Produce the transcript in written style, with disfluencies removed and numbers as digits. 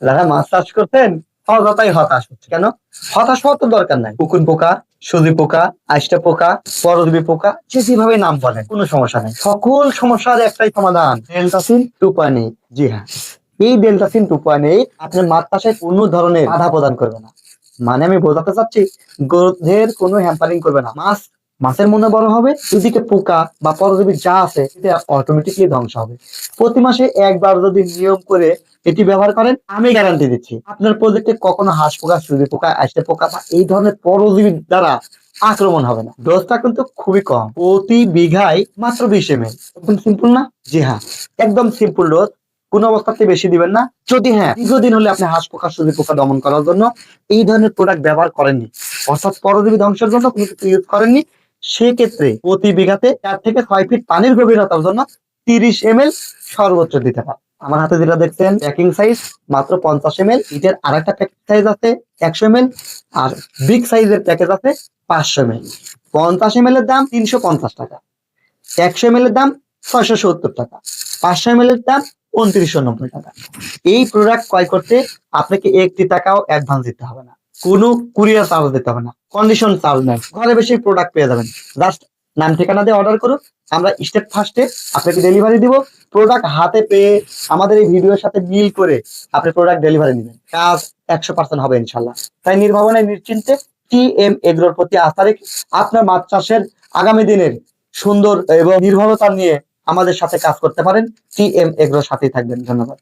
যারা মাছ চাষ করতেন অযথাই হতাশ হচ্ছে কেন? হতাশ হওয়ার তো দরকার নাই। উকুন পোকা, সুজি পোকা, আইসটা পোকা, পরজীবী পোকা, যে যেভাবে নাম বলেন কোনো সমস্যা নেই। সকল সমস্যার একটাই সমাধান, ডেল্টাসিন 2.8। জি হ্যাঁ, এই ডেল্টাসিন 2.8 আপনার মাছ চাষে কোনো ধরনের বাধা প্রদান করবে না। মানে আমি বোঝাতে চাচ্ছি, গ্রোথের কোনো হ্যাম্পারিং করবে না। মাছের মনে বড় হবে, দুদিকে পোকা বা পরজীবী যা আছে এটা অটোমেটিকলি ধ্বংস হবে। প্রতি মাসে একবার যদি নিয়ম করে এটি ব্যবহার করেন, আমি গ্যারান্টি দিচ্ছি আপনার প্রজেক্টে কখনো হাঁস পোকা, সুজি পোকা, আইসে পোকা বা এই ধরনের পরজীবী দ্বারা আক্রমণ হবে না। ডোজটা কিন্তু খুবই কম, প্রতি বিঘায় মাত্র 20 ml। একদম সিম্পল না? জি হ্যাঁ, একদম সিম্পল ডোজ। কোন অবস্থাতে বেশি দিবেন না। যদি হ্যাঁ দীর্ঘদিন হলে আপনি হাঁস পোকা, সুজি পোকা দমন করার জন্য এই ধরনের প্রোডাক্ট ব্যবহার করেননি, অর্থাৎ পরজীবী ধ্বংসের জন্য কোনো কিছু ইউজ করেননি, সেক্ষেত্রে প্রতি বিঘাতে 4 থেকে 6 ফিট পানির গভীরতার জন্য 30 ml সর্বোচ্চ দিতে পারেন। আমার হাতে যেটা দেখছেন প্যাকিং সাইজ মাত্র 50 ml। এটার আর একটা প্যাকেজ সাইজ আছে 100 ml, আর বিগ সাইজের প্যাকেজ আছে 500 ml। 50 ml এর দাম 350 টাকা, 100 ml এর দাম 670 টাকা, 500 ml এর দাম 2990 টাকা। এই প্রোডাক্ট ক্রয় করতে আপনাকে 1 টাকাও অ্যাডভান্স দিতে হবে না, কোনো কুরিয়ার চার্জ দিতে হবে না, কন্ডিশন চার্জ নেই, ঘরে বসে প্রোডাক্ট পেয়ে যাবেন। জাস্ট নাম ঠিকানা দিয়ে অর্ডার করুন, আমরা স্টেপ ফার্স্টে আপনাকে ডেলিভারি দিব। প্রোডাক্ট হাতে পেয়ে আমাদের এই ভিডিওর সাথে মিল করে আপনি প্রোডাক্ট ডেলিভারি নেবেন, কাজ 100% হবে ইনশাল্লাহ। তাই নির্ভাবনায় নিশ্চিন্তে টিএম এগ্রোর প্রতি আস্থা রেখে আপনার মাছ চাষের আগামী দিনের সুন্দর এবং নির্ভরতা নিয়ে আমাদের সাথে কাজ করতে পারেন। টিএম এগ্রোর সাথেই থাকবেন। ধন্যবাদ।